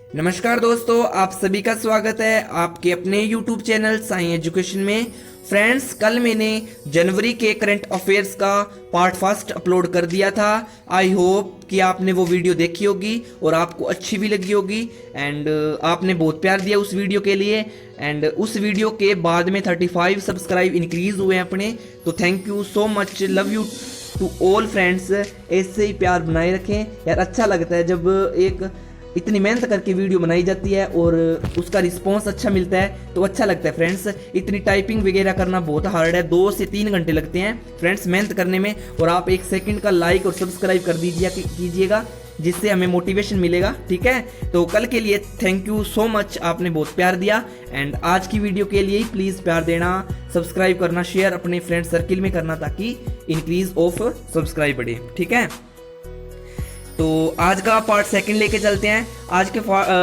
नमस्कार दोस्तों, आप सभी का स्वागत है आपके अपने YouTube चैनल साई एजुकेशन में। फ्रेंड्स, कल मैंने जनवरी के करंट अफेयर्स का पार्ट फर्स्ट अपलोड कर दिया था। आई होप कि आपने वो वीडियो देखी होगी और आपको अच्छी भी लगी होगी एंड आपने बहुत प्यार दिया उस वीडियो के लिए। एंड उस वीडियो के बाद में 35 सब्सक्राइब इंक्रीज हुए अपने, तो thank you so much, love you to all friends. ऐसे ही प्यार बनाए रखें यार, अच्छा लगता है जब एक इतनी मेहनत करके वीडियो बनाई जाती है और उसका रिस्पॉन्स अच्छा मिलता है तो अच्छा लगता है फ्रेंड्स। इतनी टाइपिंग वगैरह करना बहुत हार्ड है, 2 से 3 घंटे लगते हैं फ्रेंड्स मेहनत करने में, और आप 1 सेकंड का लाइक और सब्सक्राइब कर कीजिएगा जिससे हमें मोटिवेशन मिलेगा। ठीक है, तो कल के लिए थैंक यू सो मच, आपने बहुत प्यार दिया। एंड आज की वीडियो के लिए प्लीज़ प्यार देना, सब्सक्राइब करना, शेयर अपने फ्रेंड सर्किल में करना ताकि इंक्रीज ऑफ सब्सक्राइब बढ़े। ठीक है, तो आज का पार्ट सेकंड लेके चलते हैं। आज के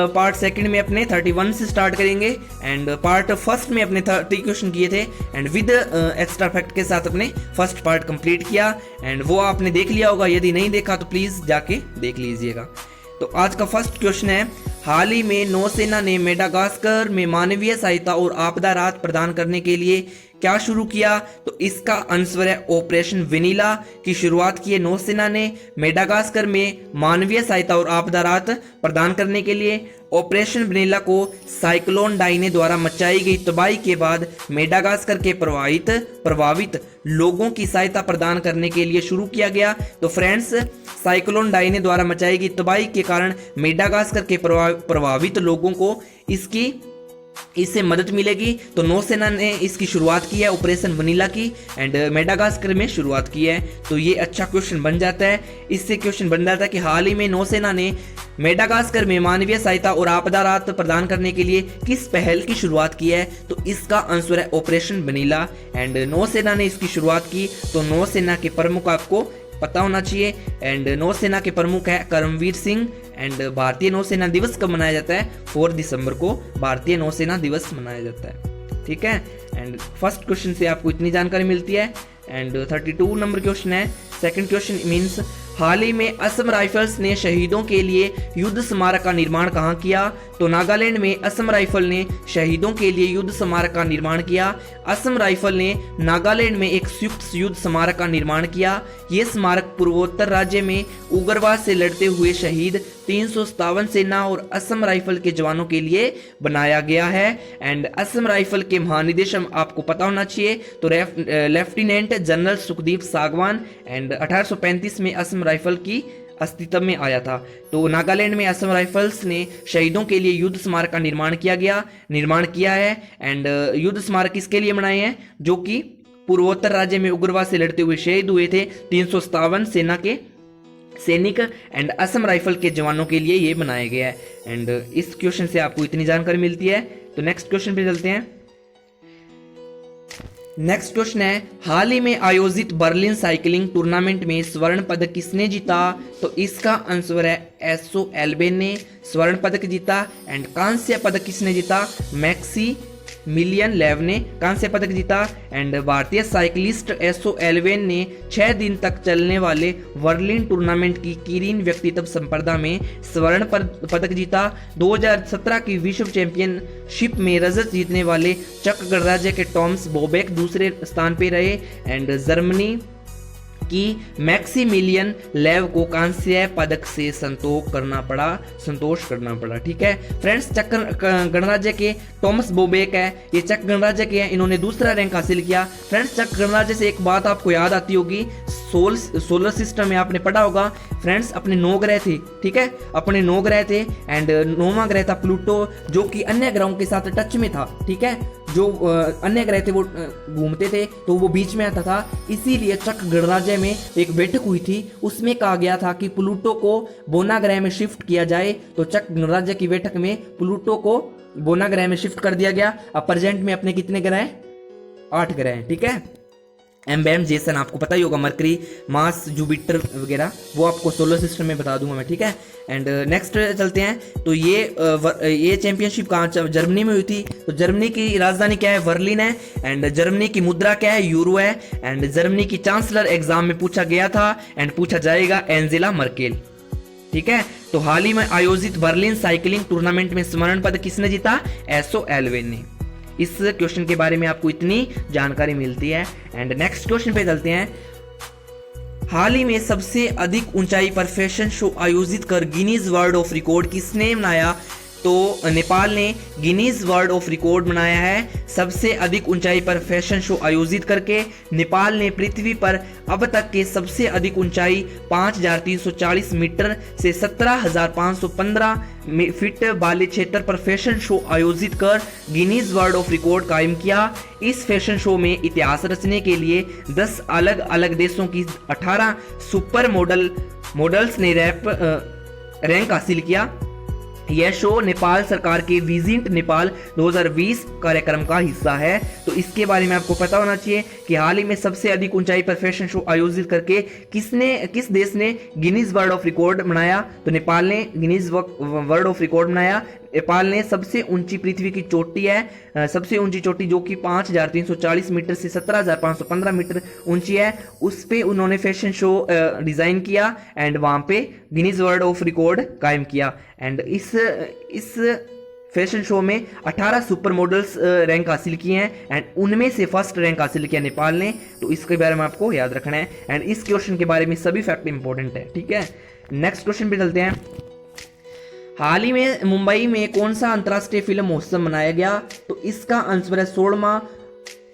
पार्ट सेकंड में अपने 31 से स्टार्ट करेंगे एंड पार्ट फर्स्ट में अपने 30 क्वेश्चन किए थे एंड विद एक्स्ट्रा फैक्ट के साथ अपने फर्स्ट पार्ट कंप्लीट किया एंड वो आपने देख लिया होगा। यदि नहीं देखा तो प्लीज़ जाके देख लीजिएगा। तो आज का फर्स्ट क्वेश्चन है, हाल ही में नौसेना ने मेडागास्कर में मानवीय सहायता और आपदा राहत प्रदान करने के लिए क्या शुरू किया? तो इसका आंसर है ऑपरेशन वेनिला की शुरुआत की है नौसेना ने मेडागास्कर में मानवीय सहायता और आपदा राहत प्रदान करने के लिए। ऑपरेशन वेनिला को साइक्लोन डाइने द्वारा मचाई गई तबाही के बाद मेडागास्कर के प्रभावित लोगों की सहायता प्रदान करने के लिए शुरू किया गया। तो फ्रेंड्स, साइक्लोन डाइने द्वारा मचाई गई तबाही के कारण मेडागास्कर के प्रभावित लोगों को इससे मदद मिलेगी। तो नौसेना ने इसकी शुरुआत की है ऑपरेशन वनीला की एंड मेडागास्कर में शुरुआत की है। तो ये अच्छा क्वेश्चन बन जाता है। इससे क्वेश्चन बन जाता है कि हाल ही में नौसेना ने मेडागास्कर में मानवीय सहायता और आपदा राहत प्रदान करने के लिए किस पहल की शुरुआत की है? तो इसका आंसर है ऑपरेशन वनीला एंड नौसेना ने इसकी शुरुआत की। तो नौसेना के प्रमुख आपको पता होना चाहिए एंड नौसेना के प्रमुख है करमवीर सिंह। एंड भारतीय नौसेना दिवस कब मनाया जाता है? 4 दिसंबर को भारतीय नौसेना दिवस मनाया जाता है। ठीक है, एंड फर्स्ट क्वेश्चन से आपको इतनी जानकारी मिलती है। एंड 32 नंबर क्वेश्चन है, सेकंड क्वेश्चन मीन्स हाल ही में असम राइफल्स ने शहीदों के लिए युद्ध स्मारक का निर्माण कहाँ किया? तो नागालैंड में असम राइफल ने शहीदों के लिए युद्ध स्मारक का निर्माण किया। असम राइफल ने नागालैंड में एक संयुक्त युद्ध स्मारक का निर्माण किया। ये स्मारक पूर्वोत्तर राज्य में उग्रवाद से लड़ते हुए शहीद 357 सेना और असम राइफल के जवानों के लिए बनाया गया है। एंड असम राइफल के महानिदेशक आपको पता होना चाहिए तो लेफ्टिनेंट जनरल सुखदीप सागवान। एंड 1835 में असम राइफल की अस्तित्व में आया था। तो नागालैंड में असम राइफल्स ने शहीदों के लिए युद्ध स्मारक का निर्माण किया है। एंड युद्ध स्मारक किसके लिए बनाए हैं? जो कि पूर्वोत्तर राज्य में उग्रवाद से लड़ते हुए शहीद हुए थे 357 सेना के सैनिक एंड असम राइफल के जवानों के लिए ये बनाया गया है। एंड इस क्वेश्चन से आपको इतनी जानकारी मिलती है। तो नेक्स्ट क्वेश्चन पे चलते हैं। नेक्स्ट क्वेश्चन है, हाल ही में आयोजित बर्लिन साइकिलिंग टूर्नामेंट में स्वर्ण पदक किसने जीता? तो इसका आंसर है एसो एल्बेन ने स्वर्ण पदक जीता। एंड कांस्य पदक किसने जीता? मैक्सी मिलियन लेव ने कांस्य पदक जीता। एंड भारतीय साइकिलिस्ट एसो एल्वेन ने 6 दिन तक चलने वाले बर्लिन टूर्नामेंट की कीरीन व्यक्तित्व संप्रदा में स्वर्ण पदक जीता। 2017 की विश्व चैंपियनशिप में रजत जीतने वाले चेक गणराज्य के टॉमस बोबेक दूसरे स्थान पर रहे। एंड जर्मनी की मैक्सिमिलियन लेव को कांस्य पदक से संतोष करना पड़ा। ठीक है फ्रेंड्स, चेक गणराज्य के टॉमस बोबेक है, ये चेक गणराज्य के हैं, इन्होंने दूसरा रैंक हासिल किया। फ्रेंड्स, चेक गणराज्य से एक बात आपको याद आती होगी, सोलर सिस्टम में आपने पढ़ा होगा फ्रेंड्स, अपने 9 ग्रह थे। ठीक है, अपने 9 ग्रह थे एंड 9वां ग्रह था प्लूटो, जो कि अन्य ग्रहों के साथ टच में था। ठीक है, जो अन्य ग्रह थे वो घूमते थे तो वो बीच में आता था। इसीलिए चक गणराज्य में एक बैठक हुई थी, उसमें कहा गया था कि प्लूटो को बोना ग्रह में शिफ्ट किया जाए। तो चक गणराज्य की बैठक में प्लूटो को बोना ग्रह में शिफ्ट कर दिया गया। अब प्रेजेंट में अपने कितने ग्रह हैं? 8 ग्रह हैं। ठीक है, एम्बेम जेसन आपको पता ही होगा, मरकरी, मार्स, जुपिटर वगैरह, वो आपको सोलर सिस्टम में बता दूंगा मैं। ठीक है, एंड नेक्स्ट चलते हैं। तो ये चैंपियनशिप कहाँ? जर्मनी में हुई थी। तो जर्मनी की राजधानी क्या है? बर्लिन है। एंड जर्मनी की मुद्रा क्या है? यूरो है। एंड जर्मनी की चांसलर एग्जाम में पूछा गया था एंड पूछा जाएगा एंजेला मर्केल। ठीक है, तो हाल ही में आयोजित बर्लिन साइकिलिंग टूर्नामेंट में स्वर्ण पदक किसने जीता? एसो एल्वेन ने। इस क्वेश्चन के बारे में आपको इतनी जानकारी मिलती है। एंड नेक्स्ट क्वेश्चन पे चलते हैं। हाल ही में सबसे अधिक ऊंचाई पर फैशन शो आयोजित कर गिनीज वर्ल्ड ऑफ रिकॉर्ड किसने बनाया? तो नेपाल ने गिनीज वर्ल्ड ऑफ रिकॉर्ड बनाया है। सबसे अधिक ऊंचाई पर फैशन शो आयोजित करके नेपाल ने पृथ्वी पर अब तक के सबसे अधिक ऊंचाई 5340 मीटर से 17515 फीट वाले क्षेत्र पर फैशन शो आयोजित कर गिनीज वर्ल्ड ऑफ रिकॉर्ड कायम किया। इस फैशन शो में इतिहास रचने के लिए 10 अलग अलग देशों की 18 सुपर मॉडल्स ने रैंक हासिल किया। यह शो नेपाल सरकार के विजिट नेपाल 2020 कार्यक्रम का हिस्सा है। तो इसके बारे में आपको पता होना चाहिए कि हाल ही में सबसे अधिक ऊंचाई पर फैशन शो आयोजित करके किस देश ने गिनीज वर्ल्ड ऑफ रिकॉर्ड बनाया? तो नेपाल ने गिनीज वर्ल्ड ऑफ रिकॉर्ड बनाया। नेपाल ने सबसे ऊंची पृथ्वी की चोटी है, सबसे ऊंची चोटी जो कि 5340 मीटर से 17515 मीटर ऊंची है, उस पे उन्होंने फैशन शो डिजाइन किया एंड वहां पे गिनीज वर्ल्ड ऑफ रिकॉर्ड कायम किया। एंड इस फैशन शो में 18 सुपर मॉडल्स रैंक हासिल किए हैं एंड उनमें से फर्स्ट रैंक हासिल किया नेपाल ने। तो इसके बारे में आपको याद रखना है एंड इस क्वेश्चन के बारे में सभी फैक्ट इंपॉर्टेंट है, ठीक है। नेक्स्ट क्वेश्चन पे चलते हैं। हाल ही में मुंबई में कौन सा अंतर्राष्ट्रीय फिल्म महोत्सव मनाया गया? तो इसका आंसर है 16वां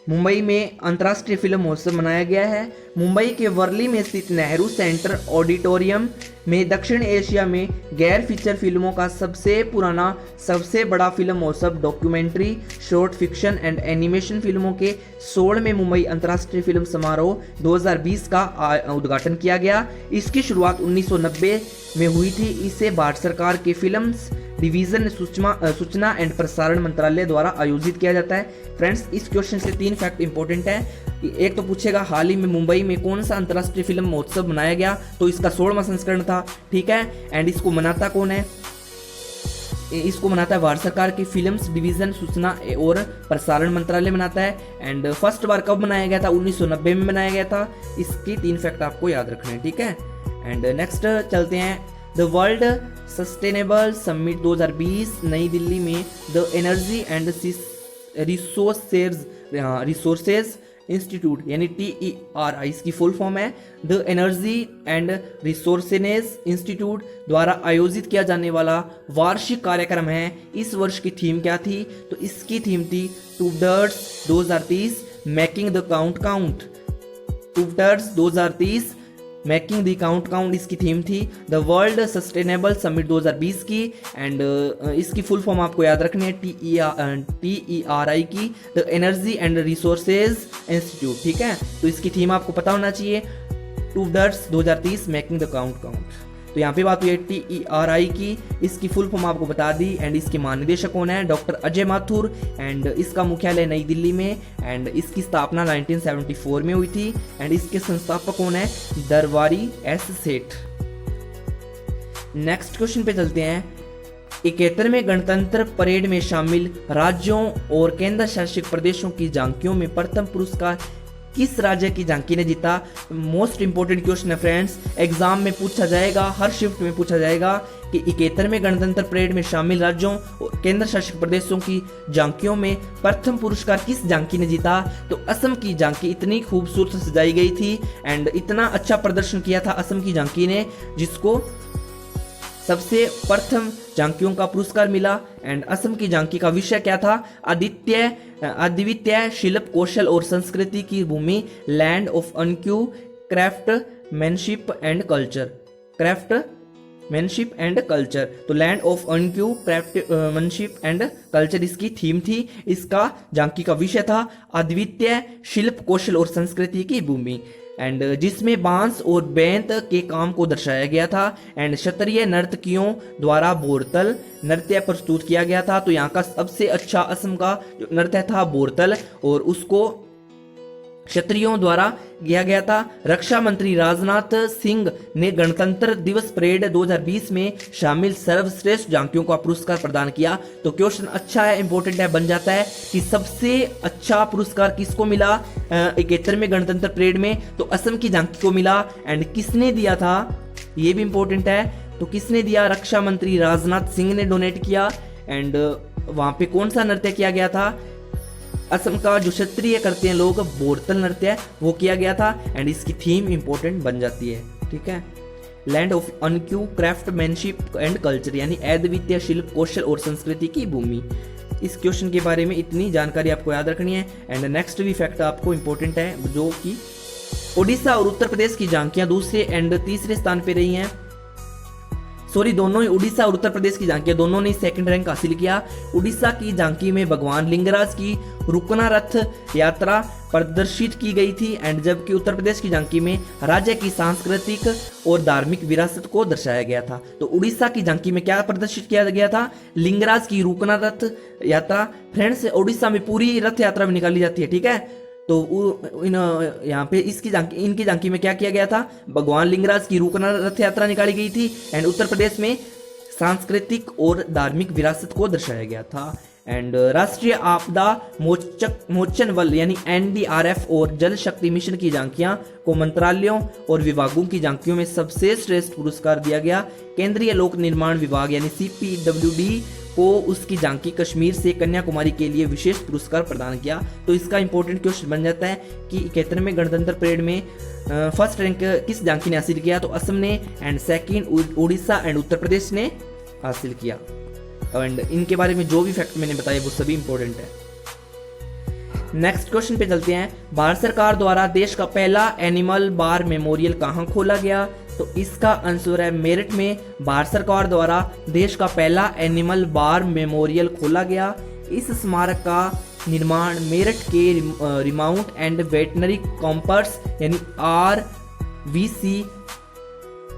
मुंबई में अंतर्राष्ट्रीय फिल्म महोत्सव मनाया गया है। मुंबई के वर्ली में स्थित नेहरू सेंटर ऑडिटोरियम में दक्षिण एशिया में गैर फीचर फिल्मों का सबसे पुराना सबसे बड़ा फिल्म महोत्सव documentary, short fiction and animation फिल्मों के 16वें मुंबई अंतर्राष्ट्रीय फिल्म समारोह 2020 का उद्घाटन किया गया। इसकी शुरुआत 1990 में हुई थी। इसे भारत सरकार के फिल्म्स डिवीजन सूचना एंड प्रसारण मंत्रालय द्वारा आयोजित किया जाता है। फ्रेंड्स, इस क्वेश्चन से 3 फैक्ट इंपॉर्टेंट है। एक तो पूछेगा हाल ही में मुंबई में कौन सा अंतर्राष्ट्रीय फिल्म महोत्सव मनाया गया? तो इसका 16वां संस्करण था, ठीक है। एंड इसको मनाता कौन है? इसको मनाता है भारत सरकार की फिल्म्स डिवीजन सूचना और प्रसारण मंत्रालय मनाता है। एंड फर्स्ट बार कब मनाया गया था? 1990 में मनाया गया था। इसकी 3 फैक्ट आपको याद रखने हैं, ठीक है। एंड नेक्स्ट चलते हैं। द वर्ल्ड सस्टेनेबल समिट 2020 नई दिल्ली में the energy and resources institute यानी TERI इसकी फुल फॉर्म है, the energy and resources institute द्वारा आयोजित किया जाने वाला वार्षिक कार्यक्रम है। इस वर्ष की थीम क्या थी? तो इसकी थीम थी towards 2030 making the count. Towards 2030 making the count इसकी थीम थी द वर्ल्ड सस्टेनेबल समिट 2020 की। एंड इसकी फुल फॉर्म आपको याद रखनी है TERI की, the energy and resources institute, ठीक है। तो इसकी थीम आपको पता होना चाहिए, टुवर्ड्स 2030 मेकिंग द काउंट। तो यहाँ पे बात हुई है TERI की, इसकी फुल फॉर्म आपको बता दी। एंड इसके महानिदेशक कौन है? डॉक्टर अजय माथुर। एंड इसका मुख्यालय नई दिल्ली में। एंड इसकी स्थापना 1974 में हुई थी। एंड इसके संस्थापक कौन है? दरबारी S सेठ। नेक्स्ट क्वेश्चन पे चलते हैं। 71वें गणतंत्र परेड में शामिल राज्यों और केंद्र शासित प्रदेशों की झांकियों में प्रथम पुरस्कार किस राज्य की झांकी ने जीता? मोस्ट इंपोर्टेंट क्वेश्चन है फ्रेंड्स, एग्जाम में पूछा जाएगा, हर शिफ्ट में पूछा जाएगा कि 71वें गणतंत्र परेड में शामिल राज्यों और केंद्र शासित प्रदेशों की झांकियों में प्रथम पुरस्कार किस झांकी ने जीता? तो असम की झांकी इतनी खूबसूरत सजाई गई थी एंड इतना अच्छा प्रदर्शन किया था असम की झांकी ने, जिसको सबसे प्रथम झांकियों का पुरस्कार मिला। एंड असम की झांकी का विषय क्या था? अद्वितीय शिल्प कौशल और संस्कृति की भूमि, land of unique craftsmanship and culture. तो land of unique craftsmanship and culture इसकी थीम थी। इसका झांकी का विषय था अद्वितीय शिल्प कौशल और संस्कृति की भूमि, एंड जिसमें बांस और बेंत के काम को दर्शाया गया था। एंड क्षत्रिय नर्तकियों द्वारा बोरतल नृत्य प्रस्तुत किया गया था। तो यहाँ का सबसे अच्छा असम का जो नृत्य था बोरतल, और उसको क्षत्रियों द्वारा किया गया था। रक्षा मंत्री राजनाथ सिंह ने गणतंत्र दिवस परेड 2020 में शामिल सर्वश्रेष्ठ झांकियों का पुरस्कार प्रदान किया। तो क्वेश्चन अच्छा है, इंपॉर्टेंट है, बन जाता है कि सबसे अच्छा पुरस्कार किसको मिला 71वें गणतंत्र परेड में? तो असम की झांकी को मिला। एंड किसने दिया था? ये भी इंपॉर्टेंट है। तो किसने दिया? रक्षा मंत्री राजनाथ सिंह ने डोनेट किया। एंड वहां पे कौन सा नृत्य किया गया था? असम का जो क्षत्रिय करते हैं लोग बोरतल नृत्य, वो किया गया था। एंड इसकी थीम इंपॉर्टेंट बन जाती है, ठीक है। Land of unique craftsmanship and culture, यानी अद्वितीय शिल्प कौशल और संस्कृति की भूमि। इस क्वेश्चन के बारे में इतनी जानकारी आपको याद रखनी है। एंड नेक्स्ट भी फैक्ट आपको इंपॉर्टेंट है, जो कि ओडिशा और उत्तर प्रदेश की झांकियां दूसरे एंड तीसरे स्थान पे रही हैं। सॉरी, दोनों ही उड़ीसा और उत्तर प्रदेश की झांकियां दोनों ने सेकंड रैंक हासिल किया। उड़ीसा की झांकी में भगवान लिंगराज की रुकना रथ यात्रा प्रदर्शित की गई थी। एंड जबकि उत्तर प्रदेश की झांकी में राज्य की सांस्कृतिक और धार्मिक विरासत को दर्शाया गया था। तो उड़ीसा की झांकी में क्या प्रदर्शित किया गया था? लिंगराज की रुकना रथ यात्रा। फ्रेंड्स, उड़ीसा में पूरी रथ यात्रा भी निकाली जाती है, ठीक है। तो यहाँ पे इनकी झांकी में क्या किया गया था? भगवान लिंगराज की रुकना रथ यात्रा निकाली गई थी। एंड उत्तर प्रदेश में सांस्कृतिक और धार्मिक विरासत को दर्शाया गया था। एंड राष्ट्रीय आपदा मोचन बल यानी NDRF और जल शक्ति मिशन की झांकियां को मंत्रालयों और विभागों की झांकियों में सबसे श्रेष्ठ पुरस्कार दिया गया। केंद्रीय लोक निर्माण विभाग यानी CPWD को उसकी झांकी कश्मीर से कन्याकुमारी के लिए विशेष पुरस्कार प्रदान किया। तो इसका इंपॉर्टेंट क्वेश्चन बन जाता है कि 71वें गणतंत्र परेड में फर्स्ट रैंक किस झांकी ने हासिल किया? तो असम ने। And second Orissa and Uttar Pradesh ने हासिल किया। एंड इनके बारे में जो भी फैक्ट मैंने बताए वो सभी इंपॉर्टेंट है। नेक्स्ट क्वेश्चन पे चलते हैं। भारत सरकार द्वारा देश का पहला एनिमल बार मेमोरियल कहाँ खोला गया? तो इसका आंसर है मेरठ में भारत सरकार द्वारा देश का पहला एनिमल बार मेमोरियल खोला गया। इस स्मारक का निर्माण मेरठ के रिमाउंट एंड वेटनरी कॉम्पर्स यानी RVC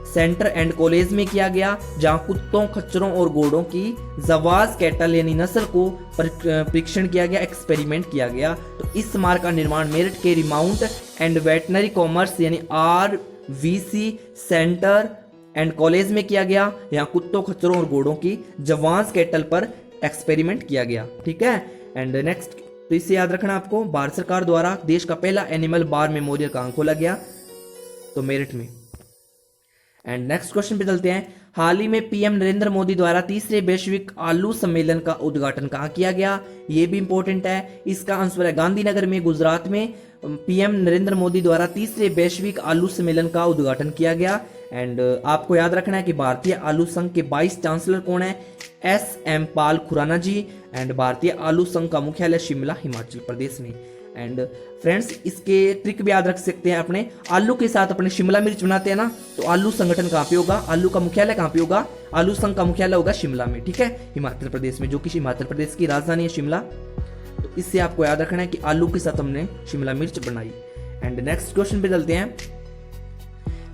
सेंटर एंड कॉलेज में किया गया, जहां कुत्तों, खच्चरों और घोड़ों की जवाज कैटल यानी नस्ल को परीक्षण किया गया, एक्सपेरिमेंट किया गया। तो इस स्मारक का निर्माण मेरठ के रिमाउंट एंड वेटनरी कॉमर्स यानी RVC सेंटर एंड कॉलेज में किया गया, यहाँ कुत्तों, खच्चरों और घोड़ों की जवाज कैटल पर एक्सपेरिमेंट किया गया, ठीक है। एंड नेक्स्ट, तो इसे याद रखना आपको, भारत सरकार द्वारा देश का पहला एनिमल बार मेमोरियल कहाँ खोला गया? तो मेरठ में। एंड नेक्स्ट क्वेश्चन पे चलते हैं। हाल ही में PM नरेंद्र मोदी द्वारा तीसरे वैश्विक आलू सम्मेलन का उद्घाटन कहाँ किया गया? ये भी इंपॉर्टेंट है। इसका आंसर है गांधीनगर में, गुजरात में PM नरेंद्र मोदी द्वारा तीसरे वैश्विक आलू सम्मेलन का उद्घाटन किया गया। एंड आपको याद रखना है कि भारतीय आलू संघ के 22 चांसलर कौन है? SM पाल खुराना जी। एंड भारतीय आलू संघ का मुख्यालय शिमला, हिमाचल प्रदेश में। एंड फ्रेंड्स, इसके ट्रिक भी याद रख सकते हैं अपने। आलू के साथ अपने शिमला मिर्च बनाते हैं ना, तो आलू संगठन कहाँ पे होगा? आलू का मुख्यालय कहाँ पे होगा? आलू संघ का मुख्यालय होगा शिमला में, ठीक है, हिमाचल प्रदेश में, जो कि हिमाचल प्रदेश की राजधानी है शिमला। तो इससे आपको याद रखना है कि आलू के साथ हमने शिमला मिर्च बनाई। एंड नेक्स्ट क्वेश्चन पे चलते हैं।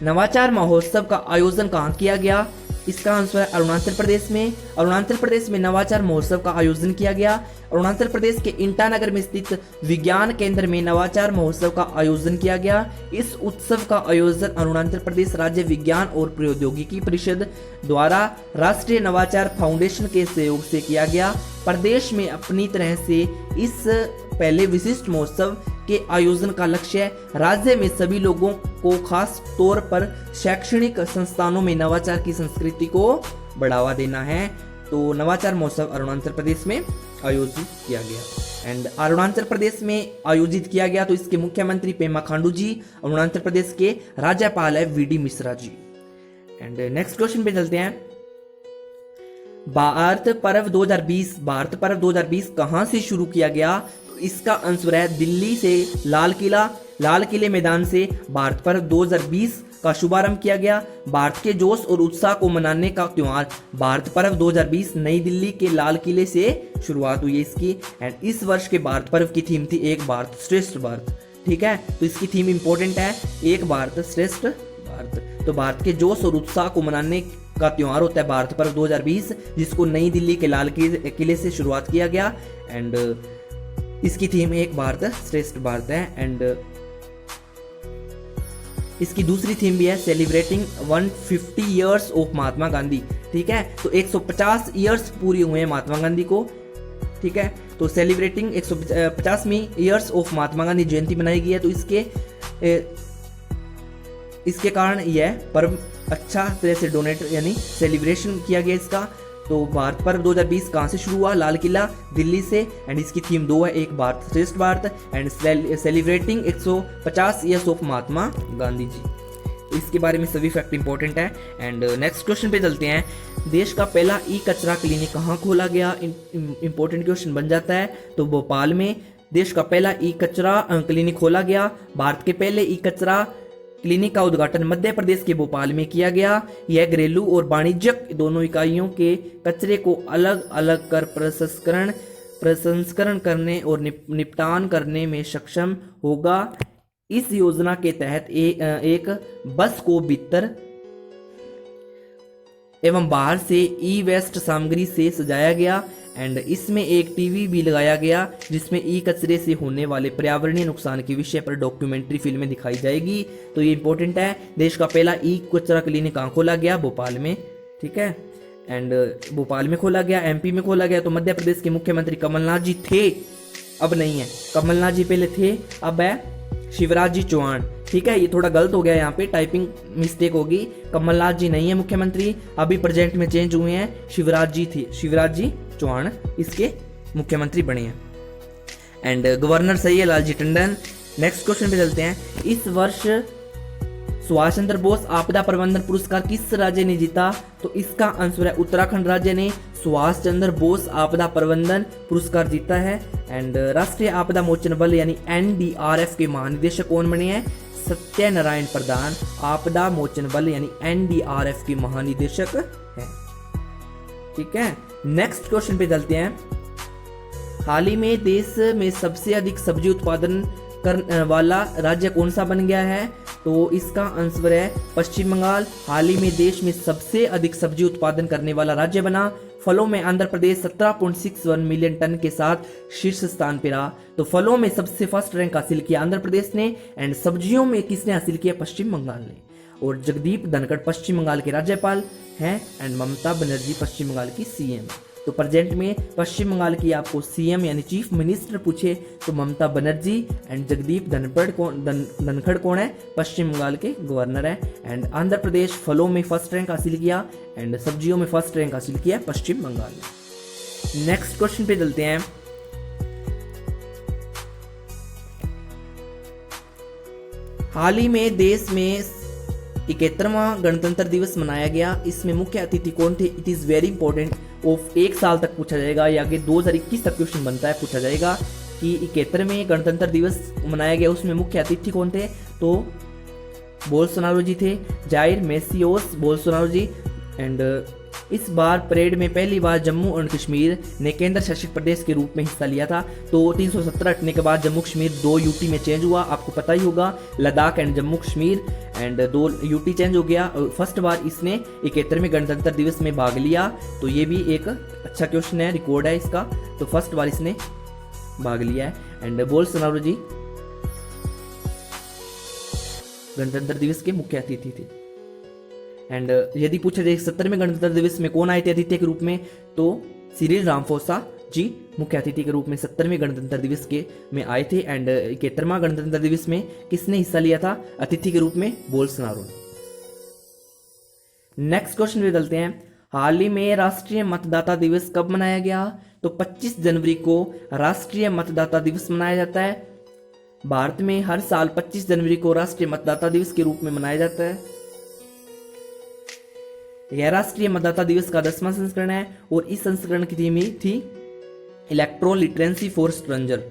नवाचार महोत्सव का आयोजन कहाँ किया गया? इसका आंसर है अरुणाचल प्रदेश में। अरुणाचल प्रदेश में नवाचार महोत्सव का आयोजन किया गया। अरुणाचल प्रदेश के ईटानगर में स्थित विज्ञान केंद्र में नवाचार महोत्सव का आयोजन किया गया। इस उत्सव का आयोजन अरुणाचल प्रदेश राज्य विज्ञान और प्रौद्योगिकी परिषद द्वारा राष्ट्रीय नवाचार फाउंडेशन के सहयोग से किया गया। प्रदेश में अपनी तरह से इस पहले विशिष्ट महोत्सव के आयोजन का लक्ष्य राज्य में सभी लोगों को, खास तौर पर शैक्षणिक संस्थानों में नवाचार की संस्कृति को बढ़ावा देना है। तो नवाचार महोत्सव अरुणाचल प्रदेश में आयोजित किया गया। एंड अरुणाचल प्रदेश में आयोजित किया गया, तो इसके मुख्यमंत्री पेमा खांडू जी, अरुणाचल प्रदेश के राज्यपाल है VD Mishra ji. And next question पे चलते हैं। भारत पर्व 2020 कहां से शुरू किया गया? तो इसका आंसर है दिल्ली से, लाल किले मैदान से भारत पर्व 2020 का शुभारंभ किया गया। भारत के जोश और उत्साह को मनाने का त्योहार भारत पर्व 2020 नई दिल्ली के लाल किले से शुरुआत हुई है इसकी। एंड इस वर्ष के भारत पर्व की थीम थी एक भारत श्रेष्ठ भारत, ठीक है। तो इसकी थीम इंपॉर्टेंट है, एक भारत श्रेष्ठ भारत। तो भारत के जोश और उत्साह को मनाने का त्योहार होता है भारत पर्व 2020, जिसको नई दिल्ली के लाल किले से शुरुआत किया गया। एंड इसकी थीम एक भारत श्रेष्ठ भारत है। एंड इसकी दूसरी थीम भी है celebrating 150 years of Mahatma Gandhi, ठीक है। तो 150 ईयर्स पूरी हुए हैं महात्मा गांधी को, ठीक है। तो celebrating 150वीं years of Mahatma Gandhi जयंती मनाई गई है। तो इसके इसके कारण यह पर्व अच्छा तरह से डोनेट यानी सेलिब्रेशन किया गया इसका। तो भारत पर्व 2020 कहाँ से शुरू हुआ? लाल किला दिल्ली से। एंड इसकी थीम 2 है, Ek Bharat Shreshtha Bharat and celebrating 150 years of Mahatma Gandhi ji. इसके बारे में सभी फैक्ट इंपॉर्टेंट है। एंड नेक्स्ट क्वेश्चन पे चलते हैं। देश का पहला ई कचरा क्लिनिक कहाँ खोला गया? इंपॉर्टेंट क्वेश्चन बन जाता है। तो भोपाल में देश का पहला ई कचरा क्लिनिक खोला गया। भारत के पहले ई कचरा क्लिनिक का उद्घाटन मध्य प्रदेश के भोपाल में किया गया। यह घरेलू और वाणिज्यिक दोनों इकाइयों के कचरे को अलग अलग कर प्रसंस्करण करने और निपटान करने में सक्षम होगा। इस योजना के तहत एक बस को भीतर एवं बाहर से ई वेस्ट सामग्री से सजाया गया। एंड इसमें एक टीवी भी लगाया गया जिसमें ई कचरे से होने वाले पर्यावरणीय नुकसान के विषय पर डॉक्यूमेंट्री फिल्में दिखाई जाएगी। तो ये इंपॉर्टेंट है। देश का पहला ई कचरा क्लिनिक कहाँ खोला गया? भोपाल में, ठीक है। एंड भोपाल में खोला गया, एमपी में खोला गया। तो मध्य प्रदेश के मुख्यमंत्री कमलनाथ जी थे, अब नहीं है। कमलनाथ जी पहले थे, अब है शिवराज जी चौहान, ठीक है। ये थोड़ा गलत हो गया, यहाँ पे टाइपिंग मिस्टेक होगी। कमलनाथ जी नहीं है मुख्यमंत्री, अभी प्रेजेंट में चेंज हुए हैं। शिवराज जी थे, शिवराज जी चौहान इसके मुख्यमंत्री बने हैं। एंड गवर्नर सही है लालजी टंडन। नेक्स्ट क्वेश्चन पे चलते हैं। इस वर्ष सुभाष चंद्र बोस आपदा प्रबंधन पुरस्कार किस राज्य ने जीता? तो इसका आंसर है उत्तराखंड राज्य ने सुभाष चंद्र बोस आपदा प्रबंधन पुरस्कार जीता है। एंड राष्ट्रीय आपदा मोचन बल यानी एनडीआरएफ के महानिदेशक कौन बने हैं? सत्यनारायण प्रधान आपदा मोचन बल यानी एनडीआरएफ के महानिदेशक हैं, ठीक है। नेक्स्ट क्वेश्चन पे चलते हैं। हाल ही में देश में सबसे अधिक सब्जी उत्पादन करने वाला राज्य कौन सा बन गया है? तो इसका आंसर है पश्चिम बंगाल। हाल ही में देश में सबसे अधिक सब्जी उत्पादन करने वाला राज्य बना। फलों में आंध्र प्रदेश 17.61 मिलियन टन के साथ शीर्ष स्थान पर रहा। तो फलों में सबसे फर्स्ट रैंक हासिल किया आंध्र प्रदेश ने। एंड सब्जियों में किसने हासिल किया? पश्चिम बंगाल ने। और जगदीप धनखड़ पश्चिम बंगाल के राज्यपाल हैं एंड ममता बनर्जी पश्चिम बंगाल की सीएम। तो प्रेजेंट में पश्चिम बंगाल की आपको सीएम यानी चीफ मिनिस्टर पूछे तो ममता बनर्जी। एंड जगदीप धनखड़ कौन है? पश्चिम बंगाल के गवर्नर है। एंड आंध्र प्रदेश फलों में फर्स्ट रैंक हासिल किया एंड सब्जियों में फर्स्ट रैंक हासिल किया पश्चिम बंगाल ने। नेक्स्ट क्वेश्चन पे चलते हैं। हाल ही में देश में 71वां गणतंत्र दिवस मनाया गया। इसमें मुख्य अतिथि कौन थे? It is very important. Of 1 साल तक पूछा जाएगा या आगे 2021 तक क्वेश्चन बनता है, पूछा जाएगा कि 71वें गणतंत्र दिवस मनाया गया, उसमें मुख्य अतिथि कौन थे? तो बोल्सोनारो जी थे, जाइर मेसियोस बोल्सोनारो जी। एंड इस बार परेड में पहली बार जम्मू और कश्मीर ने केंद्र शासित प्रदेश के रूप में हिस्सा लिया था। तो 317 हटने के बाद जम्मू कश्मीर 2 यूटी में चेंज हुआ, आपको पता ही होगा, Ladakh and Jammu Kashmir. And 2 UT change हो गया। फर्स्ट बार इसने 71वें गणतंत्र दिवस में भाग लिया। तो ये भी एक अच्छा क्वेश्चन है, रिकॉर्ड है इसका। तो फर्स्ट बार इसने भाग लिया है। एंड बोल्सोनारो जी गणतंत्र दिवस के मुख्य अतिथि थे। एंड यदि पूछा जाए 70वें गणतंत्र दिवस में कौन आए थे अतिथि के रूप में? तो सिरिल रामाफोसा जी मुख्य अतिथि के रूप में 70वें गणतंत्र दिवस के में आए थे। एंड 71वां गणतंत्र दिवस में किसने हिस्सा लिया था अतिथि के रूप में? बोल्सोनारो। नेक्स्ट क्वेश्चन पे चलते हैं। हाल ही में राष्ट्रीय मतदाता दिवस कब मनाया गया? तो 25 जनवरी को राष्ट्रीय मतदाता दिवस मनाया जाता है। भारत में हर साल 25 जनवरी को राष्ट्रीय मतदाता दिवस के रूप में मनाया जाता है। यह राष्ट्रीय मतदाता दिवस का 10वां संस्करण है और इस संस्करण की थीम थी इलेक्ट्रो लिटरेंसी फॉर स्ट्रोंजर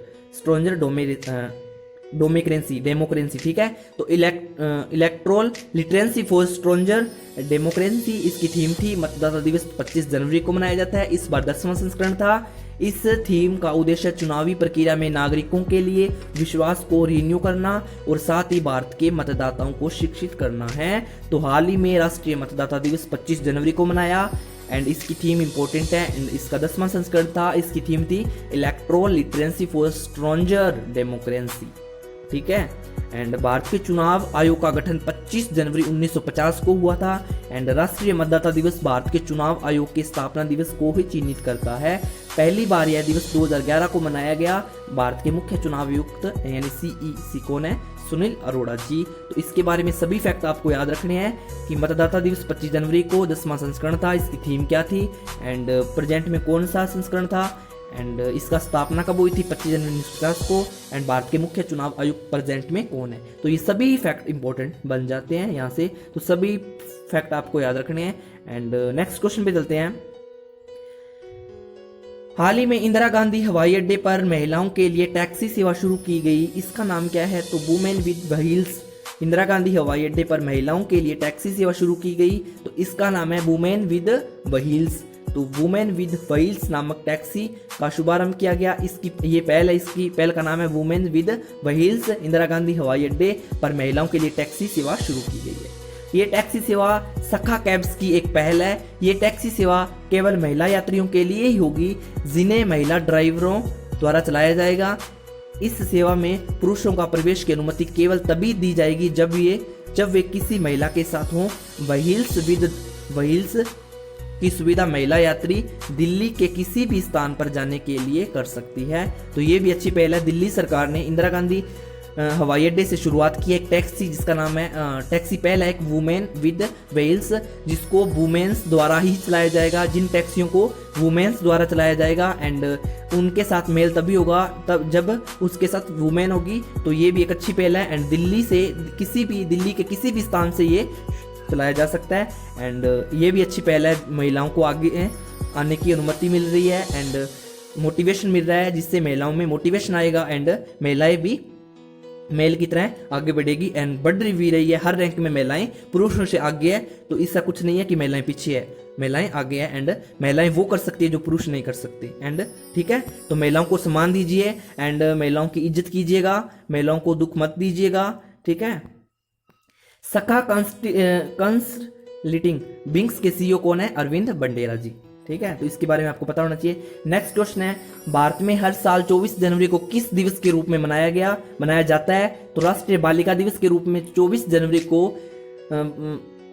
डेमोक्रेसी, ठीक है। तो इलेक्ट्रोल लिटरेंसी फॉर स्ट्रोंजर डेमोक्रेसी इसकी थीम थी। मतदाता दिवस 25 जनवरी को मनाया जाता है। इस बार 10वां संस्करण था। इस थीम का उद्देश्य चुनावी प्रक्रिया में नागरिकों के लिए विश्वास को रिन्यू करना और साथ ही भारत के मतदाताओं को शिक्षित करना है। तो हाल ही में राष्ट्रीय मतदाता दिवस 25 जनवरी को मनाया। एंड इसकी थीम इंपॉर्टेंट है। एंड इसका 10वां संस्करण था। इसकी थीम थी इलेक्ट्रो लिटरेंसी फॉर स्ट्रोंजर डेमोक्रेसी, ठीक है। एंड भारत के चुनाव आयोग का गठन 25 जनवरी 1950 को हुआ था। एंड राष्ट्रीय मतदाता दिवस भारत के चुनाव आयोग के स्थापना दिवस को ही चिन्हित करता है। पहली बार यह दिवस 2011 को मनाया गया। भारत के मुख्य चुनाव आयुक्त यानी सीईसी कौन है? सुनील अरोड़ा जी। तो इसके बारे में सभी फैक्ट आपको याद रखने हैं कि मतदाता दिवस 25 जनवरी को 10वां संस्करण था, इसकी थीम क्या थी, एंड प्रेजेंट में कौन सा संस्करण था, एंड इसका स्थापना कब हुई थी 25 जनवरी 1950 को, एंड भारत के मुख्य चुनाव आयुक्त प्रेजेंट में कौन है। तो ये सभी फैक्ट इंपॉर्टेंट बन जाते हैं यहाँ से, तो सभी फैक्ट आपको याद रखने हैं। एंड नेक्स्ट क्वेश्चन पे चलते हैं। हाल ही में इंदिरा गांधी हवाई अड्डे पर महिलाओं के लिए टैक्सी सेवा शुरू की गई, इसका नाम क्या है? तो women with wheels. Indira Gandhi हवाई अड्डे पर महिलाओं के लिए टैक्सी सेवा शुरू की गई, तो इसका नाम है वुमेन विद व्हील्स। तो वुमेन विद व्हील्स नामक टैक्सी का शुभारंभ किया गया। इसकी ये पहल है, इसकी पहल का नाम है women with wheels. Indira Gandhi हवाई अड्डे पर महिलाओं के लिए टैक्सी सेवा शुरू की गई है। ये टैक्सी सेवा सखा कैब्स की एक पहल है। ये टैक्सी सेवा केवल महिला यात्रियों के लिए ही होगी, जिन्हें महिला ड्राइवरों द्वारा चलाया जाएगा। इस सेवा में पुरुषों का प्रवेश की अनुमति केवल तभी दी जाएगी जब वे किसी महिला के साथ हों। व्हील्स विद व्हील्स की सुविधा महिला यात्री दिल्ली के किसी भी स्थान पर जाने के लिए कर सकती है। तो ये भी अच्छी पहल है। दिल्ली सरकार ने इंदिरा गांधी हवाई अड्डे से शुरुआत की एक टैक्सी जिसका नाम है टैक्सी पहल है एक वुमेन विद व्हील्स, जिसको वुमेन्स द्वारा ही चलाया जाएगा। जिन टैक्सियों को वुमेन्स द्वारा चलाया जाएगा एंड उनके साथ मेल तभी होगा तब जब उसके साथ वुमेन होगी। तो ये भी एक अच्छी पहल है एंड दिल्ली के किसी भी स्थान से ये चलाया जा सकता है। एंड ये भी अच्छी पहल है, महिलाओं को आगे आने की अनुमति मिल रही है एंड मोटिवेशन मिल रहा है, जिससे महिलाओं में मोटिवेशन आएगा एंड महिलाएं भी मेल की तरह आगे बढ़ेगी एंड बढ़ भी रही है। हर रैंक में महिलाएं पुरुषों से आगे है, तो इसका कुछ नहीं है कि महिलाएं पीछे है, महिलाएं आगे है एंड महिलाएं वो कर सकती है जो पुरुष नहीं कर सकती। एंड ठीक है, तो महिलाओं को सम्मान दीजिए एंड महिलाओं की इज्जत कीजिएगा, महिलाओं को दुख मत दीजिएगा। ठीक है। सखा कंसल्टिंग विंग्स के सीईओ कौन है? अरविंद बंडेरा जी। ठीक है, तो इसके बारे में आपको पता होना चाहिए। नेक्स्ट क्वेश्चन है, भारत में हर साल 24 जनवरी को किस दिवस के रूप में मनाया जाता है? तो राष्ट्रीय बालिका दिवस के रूप में 24 जनवरी को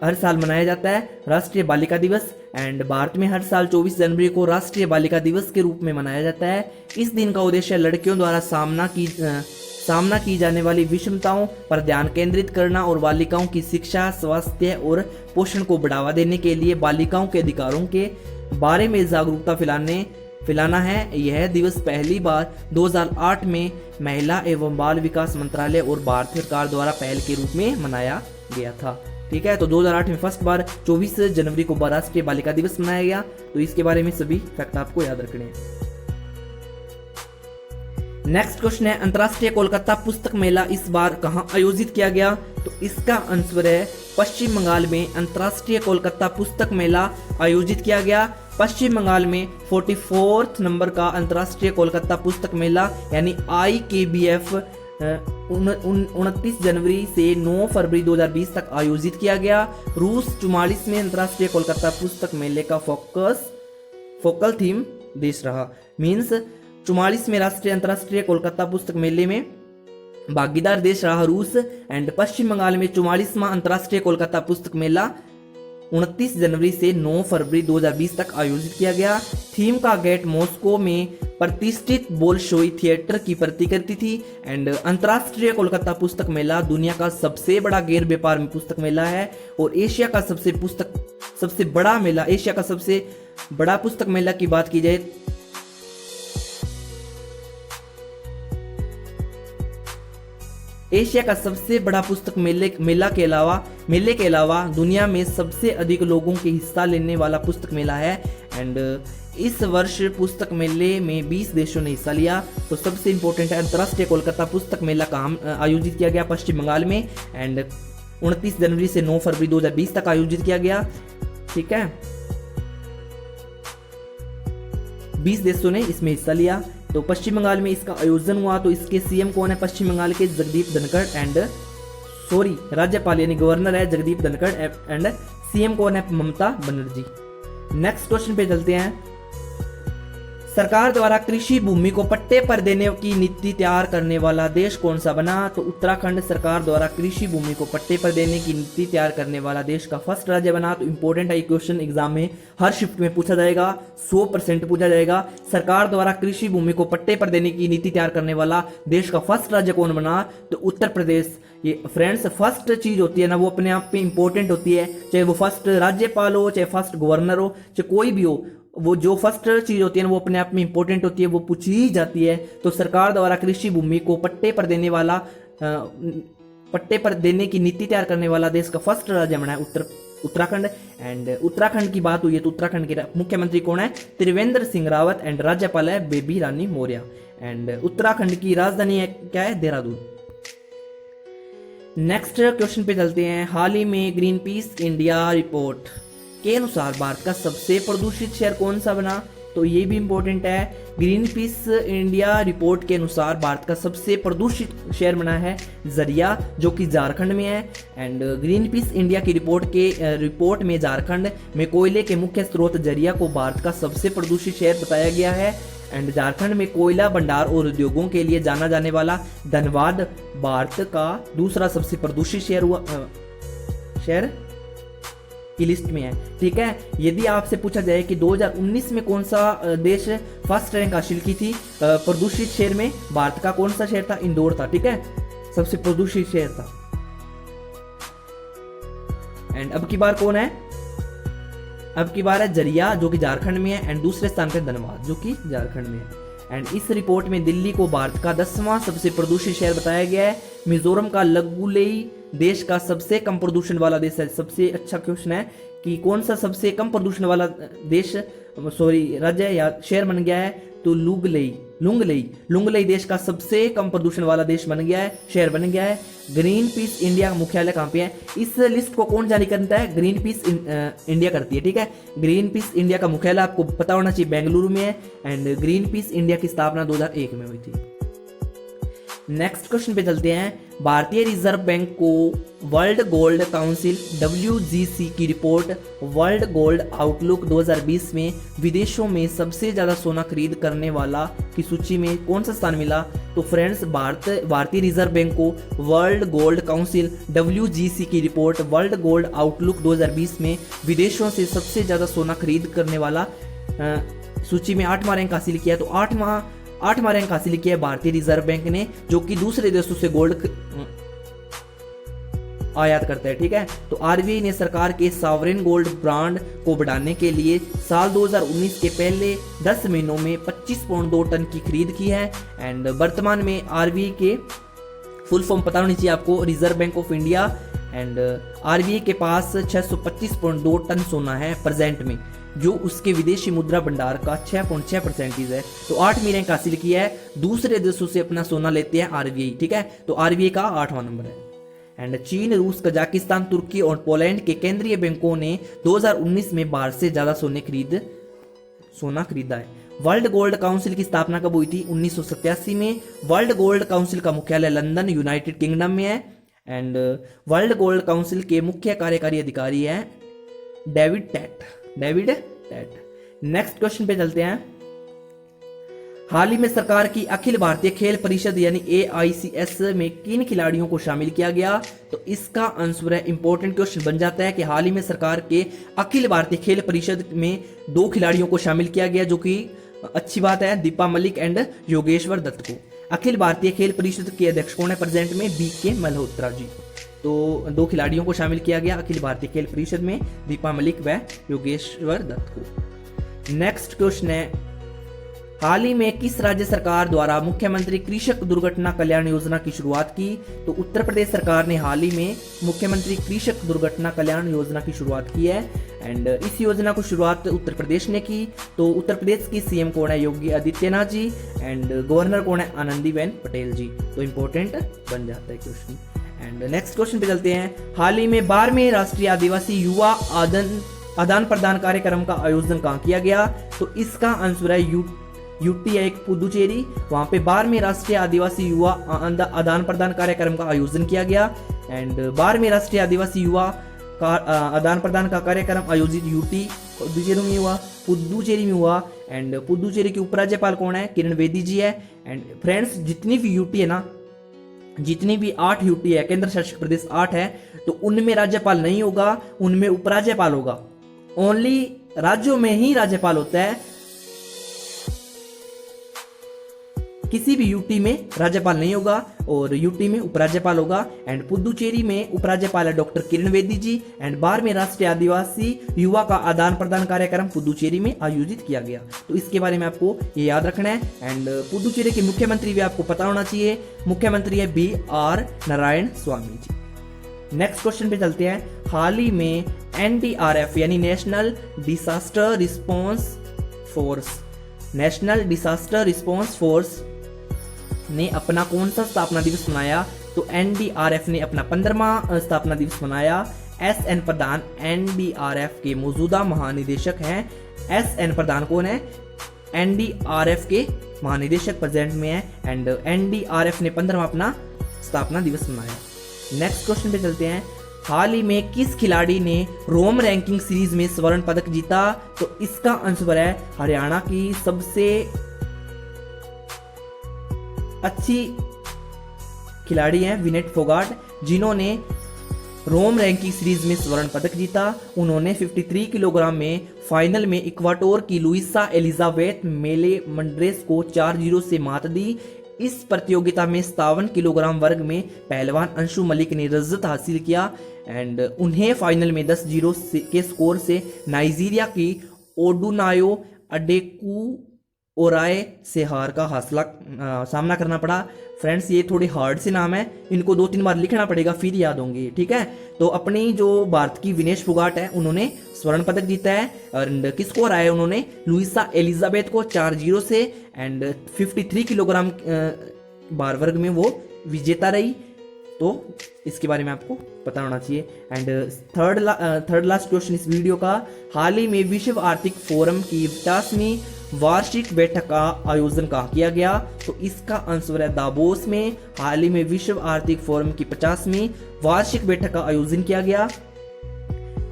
हर साल मनाया जाता है राष्ट्रीय बालिका दिवस। एंड भारत में हर साल 24 जनवरी को राष्ट्रीय बालिका दिवस के रूप में मनाया जाता है। इस दिन का उद्देश्य लड़कियों द्वारा सामना की जाने वाली विषमताओं पर ध्यान केंद्रित करना और बालिकाओं की शिक्षा, स्वास्थ्य और पोषण को बढ़ावा देने के लिए बालिकाओं के अधिकारों के बारे में जागरूकता फैलाना है। यह दिवस पहली बार 2008 में महिला एवं बाल विकास मंत्रालय और भारत सरकार द्वारा पहल के रूप में मनाया गया था। ठीक है, तो 2008 में फर्स्ट बार 24 जनवरी को राष्ट्रीय बालिका दिवस मनाया गया। तो इसके बारे में सभी फैक्ट आपको याद रखने हैं। नेक्स्ट क्वेश्चन है, अंतर्राष्ट्रीय कोलकाता पुस्तक मेला इस बार कहां आयोजित किया गया? तो इसका आंसर है पश्चिम बंगाल में अंतर्राष्ट्रीय कोलकाता पुस्तक मेला आयोजित किया गया। पश्चिम बंगाल में 44th नंबर का अंतर्राष्ट्रीय कोलकाता पुस्तक मेला यानी IKBF 29 जनवरी से 9 फरवरी 2020 तक आयोजित किया गया। रूस 44 में अंतर्राष्ट्रीय कोलकाता पुस्तक मेले का फोकल थीम देश रहा। मीन्स 44 में अंतर्राष्ट्रीय कोलकाता पुस्तक मेले में भागीदार देश रहा रूस। एंड पश्चिम बंगाल में 44वां अंतर्राष्ट्रीय कोलकाता पुस्तक मेला 29 जनवरी से 9 फरवरी 2020 तक आयोजित किया गया। थीम का गेट मॉस्को में प्रतिष्ठित बोल्शोई थिएटर की प्रतिकृति थी। एंड अंतर्राष्ट्रीय कोलकाता पुस्तक मेला दुनिया का सबसे बड़ा गैर व्यापार पुस्तक मेला है और एशिया का सबसे बड़ा मेला। एशिया का सबसे बड़ा पुस्तक मेला की बात की जाए एशिया का सबसे बड़ा पुस्तक मेले के अलावा दुनिया में सबसे अधिक लोगों के हिस्सा लेने वाला पुस्तक मेला है। एंड इस वर्ष पुस्तक मेले में 20 देशों ने हिस्सा लिया। तो सबसे इंपॉर्टेंट है अंतर्राष्ट्रीय कोलकाता पुस्तक मेला कहाँ आयोजित किया गया? पश्चिम बंगाल में। एंड 29 जनवरी से 9 फरवरी 2020 तक आयोजित किया गया। ठीक है, 20 देशों ने इसमें हिस्सा लिया। तो पश्चिम बंगाल में इसका आयोजन हुआ। तो इसके सीएम कौन है? पश्चिम बंगाल के जगदीप धनखड़ राज्यपाल यानी गवर्नर है जगदीप धनखड़ एंड सीएम कौन है? ममता बनर्जी। नेक्स्ट क्वेश्चन पे चलते हैं। सरकार द्वारा कृषि भूमि को पट्टे पर देने की नीति तैयार करने वाला देश कौन सा बना? तो उत्तराखंड सरकार द्वारा कृषि भूमि को पट्टे पर देने की नीति तैयार करने वाला देश का फर्स्ट राज्य बना। तो इंपॉर्टेंट है क्वेश्चन, एग्जाम में हर शिफ्ट में पूछा जाएगा, 100% पूछा जाएगा। सरकार द्वारा कृषि भूमि को पट्टे पर देने की नीति तैयार करने वाला देश का फर्स्ट राज्य कौन बना? तो उत्तर प्रदेश। ये फ्रेंड्स फर्स्ट चीज होती है ना, वो अपने आप में इंपॉर्टेंट होती है, चाहे वो फर्स्ट राज्यपाल हो, चाहे फर्स्ट गवर्नर हो, चाहे कोई भी हो, वो जो फर्स्ट चीज होती है ना वो अपने आप में इंपॉर्टेंट होती है, वो पूछी ही जाती है। तो सरकार द्वारा कृषि भूमि को पट्टे पर देने वाला पट्टे पर देने की नीति तैयार करने वाला देश का फर्स्ट राज्य बना है उत्तराखंड। एंड उत्तराखंड की बात हुई है तो उत्तराखंड के मुख्यमंत्री कौन है? त्रिवेंद्र सिंह रावत। एंड राज्यपाल है बेबी रानी मौर्य। एंड उत्तराखंड की राजधानी है क्या है? देहरादून। नेक्स्ट क्वेश्चन पे चलते हैं। हाल ही में ग्रीन पीस इंडिया रिपोर्ट के अनुसार भारत का सबसे प्रदूषित शहर कौन सा बना? तो ये भी इंपॉर्टेंट है। ग्रीन पीस इंडिया रिपोर्ट के अनुसार भारत का सबसे प्रदूषित शहर बना है जरिया, जो कि झारखंड में है। एंड ग्रीन पीस इंडिया की रिपोर्ट में झारखंड में कोयले के मुख्य स्रोत जरिया को भारत का सबसे प्रदूषित शहर बताया गया है। एंड झारखंड में कोयला भंडार और उद्योगों के लिए जाना जाने वाला धनबाद भारत का दूसरा सबसे प्रदूषित शहर की लिस्ट में है। ठीक है, यदि आपसे पूछा जाए कि 2019 में कौन सा देश फर्स्ट रैंक हासिल की थी प्रदूषित शहर में, भारत का कौन सा शहर था? इंदौर था। ठीक है, सबसे प्रदूषित शहर था। एंड अब की बार कौन है? अब की बार है जरिया, जो कि झारखंड में है। एंड दूसरे स्थान पर धनबाद, जो कि झारखंड में है। एंड इस रिपोर्ट में दिल्ली को भारत का 10वां सबसे प्रदूषित शहर बताया गया है। मिजोरम का लगुलेई देश का सबसे कम प्रदूषण वाला देश है। सबसे अच्छा क्वेश्चन है कि कौन सा सबसे कम प्रदूषण वाला राज्य या शहर बन गया है? तो लुंगलेई देश का सबसे कम प्रदूषण वाला देश बन गया है, शहर बन गया है। ग्रीन पीस इंडिया का मुख्यालय कहाँ पे है? इस लिस्ट को कौन जारी करता है? ग्रीन पीस इंडिया करती है। ठीक है, ग्रीन पीस इंडिया का मुख्यालय आपको पता होना चाहिए बेंगलुरु में है। एंड ग्रीन पीस इंडिया की स्थापना 2001 में हुई थी। नेक्स्ट क्वेश्चन पे चलते हैं। भारतीय रिजर्व बैंक को वर्ल्ड गोल्ड काउंसिल WGC की रिपोर्ट वर्ल्ड गोल्ड आउटलुक 2020 में विदेशों में सबसे ज्यादा सोना खरीद करने वाला की सूची में कौन सा स्थान मिला? तो फ्रेंड्स भारतीय रिजर्व बैंक को वर्ल्ड गोल्ड काउंसिल WGC की रिपोर्ट वर्ल्ड गोल्ड आउटलुक 2020 में विदेशों से सबसे ज्यादा सोना खरीद करने वाला सूची में 8वां रैंक हासिल किया। तो 8वां रैंक हासिल किया भारतीय रिजर्व बैंक ने, जो कि दूसरे देशों से गोल्ड आयात करता है। ठीक है, तो RBI ने सरकार के सॉवरेन गोल्ड ब्रांड को बढ़ाने के लिए साल 2019 के पहले 10 महीनों में 25.2 टन की खरीद की है। एंड वर्तमान में RBI के फुल फॉर्म पता होनी चाहिए आपको, reserve bank of India. And RBI के पास 625.2 टन सोना है प्रेजेंट में, जो उसके विदेशी मुद्रा भंडार का 6.6% है। तो 8वीं रैंक हासिल किया है। दूसरे देशों से अपना सोना लेते हैं RBI। ठीक है, तो RBI का 8वां नंबर है। एंड चीन, रूस, कजाकिस्तान, तुर्की और पोलैंड के केंद्रीय बैंकों ने 2019 में भारत से ज्यादा सोना खरीदा है। वर्ल्ड गोल्ड काउंसिल की स्थापना कब हुई थी? 1987 में। वर्ल्ड गोल्ड काउंसिल का मुख्यालय लंदन, यूनाइटेड किंगडम में है। एंड वर्ल्ड गोल्ड काउंसिल के मुख्य कार्यकारी अधिकारी है डेविड टैट। नेक्स्ट क्वेश्चन पे चलते हैं। हाल ही में सरकार की अखिल भारतीय खेल परिषद यानी AICS में किन खिलाड़ियों को शामिल किया गया? तो इसका आंसर है, इंपॉर्टेंट क्वेश्चन बन जाता है कि हाल ही में सरकार के अखिल भारतीय खेल परिषद में 2 खिलाड़ियों को शामिल किया गया, जो कि अच्छी बात है, दीपा मलिक एंड योगेश्वर दत्त को। अखिल भारतीय खेल परिषद के अध्यक्ष कौन है प्रेजेंट में? BK मल्होत्रा जी। तो 2 खिलाड़ियों को शामिल किया गया अखिल भारतीय खेल परिषद में, दीपा मलिक व योगेश्वर दत्त को। नेक्स्ट क्वेश्चन है, हाल ही में किस राज्य सरकार द्वारा मुख्यमंत्री कृषक दुर्घटना कल्याण योजना की शुरुआत की? तो उत्तर प्रदेश सरकार ने हाल ही में मुख्यमंत्री कृषक दुर्घटना कल्याण योजना की शुरुआत की है। एंड इस योजना को शुरुआत उत्तर प्रदेश ने की। तो उत्तर प्रदेश की CM कौन है? योगी आदित्यनाथ जी। एंड गवर्नर कौन है? आनंदीबेन पटेल जी। तो इंपॉर्टेंट बन जाता है क्वेश्चन। एंड नेक्स्ट क्वेश्चन पे चलते हैं। हाल ही में 12वें राष्ट्रीय आदिवासी युवा आदान प्रदान कार्यक्रम का आयोजन कहाँ किया गया? तो इसका आंसर है UTI पुदुचेरी। वहां पे 12वें राष्ट्रीय आदिवासी युवा आदान प्रदान कार्यक्रम का आयोजन किया गया। एंड 12वें राष्ट्रीय आदिवासी युवा का आदान प्रदान का कार्यक्रम आयोजित पुदुचेरी में हुआ। एंड पुदुचेरी के उपराज्यपाल कौन है? किरण बेदी जी है। एंड फ्रेंड्स जितनी भी यूटी है ना, जितनी भी 8 यूटी है, केंद्र शासित प्रदेश 8 है, तो उनमें राज्यपाल नहीं होगा, उनमें उपराज्यपाल होगा। ओनली राज्यों में ही राज्यपाल होता है, किसी भी यूटी में राज्यपाल नहीं होगा और यूटी में उपराज्यपाल होगा। एंड पुदुचेरी में उपराज्यपाल है डॉक्टर किरण बेदी जी। एंड 12वें राष्ट्रीय आदिवासी युवा का आदान प्रदान कार्यक्रम पुदुचेरी में आयोजित किया गया। तो इसके बारे में आपको ये याद रखना है। एंड पुदुचेरी के मुख्यमंत्री भी आपको पता होना चाहिए, मुख्यमंत्री है BR Narayan Swami ji. Next question पे चलते हैं। हाल ही में NDRF यानी नेशनल डिजास्टर रिस्पॉन्स फोर्स ने अपना कौन सा स्थापना दिवस मनाया? तो NDRF ने अपना 15वां स्थापना दिवस मनाया। SN प्रधान NDRF के मौजूदा महानिदेशक हैं। SN प्रधान कौन है? NDRF के महानिदेशक प्रेजेंट में है। एंड NDRF ने 15वां अपना स्थापना दिवस मनाया। नेक्स्ट क्वेश्चन पे चलते हैं। हाल ही में किस खिलाड़ी ने रोम रैंकिंग सीरीज में स्वर्ण पदक जीता? तो इसका आंसर है हरियाणा की सबसे अच्छी खिलाड़ी हैं विनेट फोगाट, जिन्होंने रोम रैंकिंग सीरीज में स्वर्ण पदक जीता। उन्होंने 53 किलोग्राम में फाइनल में इक्वाडोर की लुइसा एलिजाबेथ मेलेमंड्रेस को 4-0 से मात दी। इस प्रतियोगिता में 57 किलोग्राम वर्ग में पहलवान अंशु मलिक ने रजत हासिल किया। एंड उन्हें फाइनल में 10-0 के स्कोर से नाइजीरिया की ओडुनायो अडेकू ओराए से हार का सामना करना पड़ा। फ्रेंड्स ये थोड़े हार्ड से नाम है, इनको 2-3 बार लिखना पड़ेगा फिर याद होंगे, ठीक है। तो अपनी जो भारत की विनेश फोगाट है उन्होंने स्वर्ण पदक जीता है। और किसको हराया उन्होंने? लुइसा एलिजाबेथ को 4-0 से। एंड 53 किलोग्राम भार वर्ग में वो विजेता रही। तो इसके बारे में आपको पता होना चाहिए। एंड थर्ड लास्ट क्वेश्चन इस वीडियो का। हाल ही में विश्व आर्थिक फोरम की 50वीं वार्षिक बैठक का आयोजन कहाँ किया गया? तो इसका आंसर है दावोस में। हाल ही में विश्व आर्थिक फोरम की 50वीं वार्षिक बैठक का आयोजन किया गया।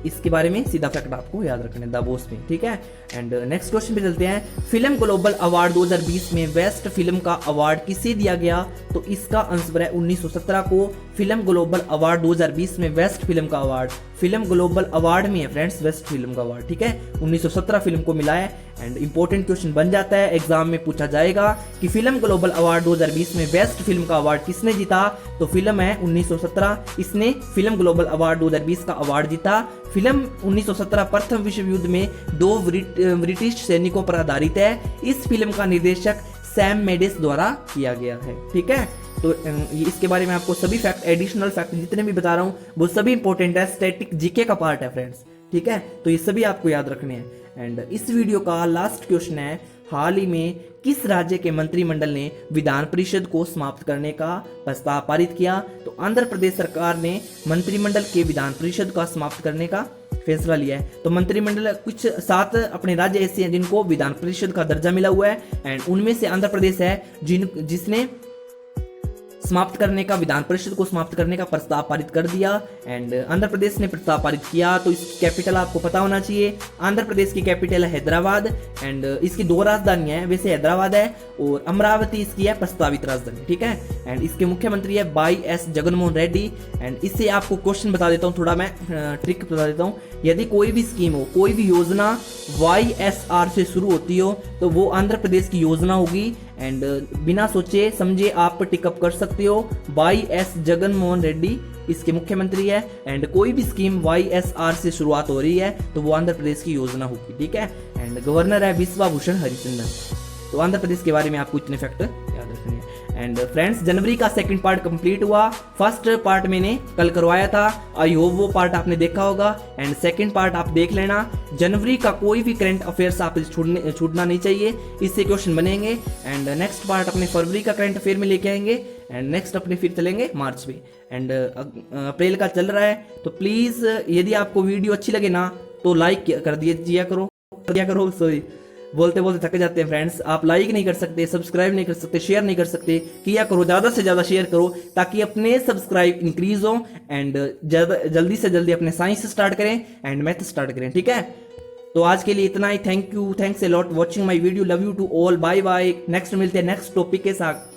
इसके बारे में सीधा फैक्ट आपको याद रखना है, दावोस में, ठीक है। एंड नेक्स्ट क्वेश्चन पे चलते हैं। फिल्म ग्लोबल अवार्ड 2020 में बेस्ट फिल्म का अवार्ड किसे दिया गया? तो इसका आंसर है 1917 को फिल्म ग्लोबल अवार्ड 2020 में बेस्ट फिल्म का अवार्ड, फिल्म ग्लोबल अवार्ड में है फ्रेंड्स बेस्ट फिल्म का अवार्ड, ठीक है। 1917 फिल्म को मिला है। एंड इंपॉर्टेंट क्वेश्चन बन जाता है, एग्जाम में पूछा जाएगा कि फिल्म ग्लोबल अवार्ड 2020 में बेस्ट फिल्म का अवार्ड किसने जीता? तो फिल्म है 1917, इसने फिल्म ग्लोबल अवार्ड 2020 का अवार्ड जीता। फिल्म 1917 प्रथम विश्व युद्ध में 2 ब्रिटिश सैनिकों पर आधारित है। इस फिल्म का निर्देशक सैम मेडिस द्वारा किया गया है, ठीक है। तो इसके बारे में आपको सभी फैक्ट, एडिशनल फैक्ट जितने भी बता रहा हूँ वो सभी इंपॉर्टेंट है, स्टैटिक जीके का पार्ट है फ्रेंड्स, ठीक है। तो ये सभी आपको याद रखने हैं। एंड इस वीडियो का लास्ट क्वेश्चन है, हाल ही में किस राज्य के मंत्रिमंडल ने विधान परिषद को समाप्त करने का प्रस्ताव पारित किया? तो आंध्र प्रदेश सरकार ने मंत्रिमंडल के विधान परिषद का समाप्त करने का फैसला लिया है। तो मंत्रिमंडल कुछ 7 अपने राज्य ऐसे हैं जिनको विधान परिषद का दर्जा मिला हुआ है। एंड उनमें से आंध्र प्रदेश है जिसने समाप्त करने का, विधान परिषद को समाप्त करने का प्रस्ताव पारित कर दिया। एंड आंध्र प्रदेश ने प्रस्ताव पारित किया। तो इसकी कैपिटल आपको पता होना चाहिए। आंध्र प्रदेश की कैपिटल है हैदराबाद। एंड इसकी 2 राजधानियां हैं, वैसे हैदराबाद है और अमरावती इसकी है प्रस्तावित राजधानी, ठीक है। एंड इसके मुख्यमंत्री है YS जगनमोहन रेड्डी। एंड इससे आपको क्वेश्चन बता देता हूँ, थोड़ा मैं ट्रिक बता देता हूँ। यदि कोई भी स्कीम हो, कोई भी योजना YSR से शुरू होती हो तो वो आंध्र प्रदेश की योजना होगी। एंड बिना सोचे समझे आप टिकअप कर सकते हो, YS जगनमोहन रेड्डी इसके मुख्यमंत्री है। एंड कोई भी स्कीम YSR से शुरुआत हो रही है तो वो आंध्र प्रदेश की योजना होगी, ठीक है। एंड गवर्नर है विश्वा भूषण हरिचंदन। तो आंध्र प्रदेश के बारे में आपको इतने फैक्ट याद रखने हैं। एंड फ्रेंड्स जनवरी का सेकंड पार्ट कंप्लीट हुआ। फर्स्ट पार्ट मैंने कल करवाया था, आई होप वो पार्ट आपने देखा होगा। एंड सेकंड पार्ट आप देख लेना। जनवरी का कोई भी करंट अफेयर्स आप छूटना नहीं चाहिए, इससे क्वेश्चन बनेंगे। एंड नेक्स्ट पार्ट अपने फरवरी का करंट अफेयर में लेके आएंगे। एंड नेक्स्ट अपने फिर चलेंगे मार्च में। एंड अप्रैल का चल रहा है, तो प्लीज यदि आपको वीडियो अच्छी लगे ना तो लाइक कर दिया करो। सॉरी बोलते बोलते थक जाते हैं फ्रेंड्स। आप लाइक नहीं कर सकते, सब्सक्राइब नहीं कर सकते, शेयर नहीं कर सकते, किया करो, ज़्यादा से ज़्यादा शेयर करो ताकि अपने सब्सक्राइब इंक्रीज हो। एंड जल्दी से जल्दी अपने साइंस स्टार्ट करें एंड मैथ स्टार्ट करें, ठीक है। तो आज के लिए इतना ही। Thank you, thanks a lot watching my video, love you to all, bye bye. Next मिलते हैं नेक्स्ट टॉपिक के साथ।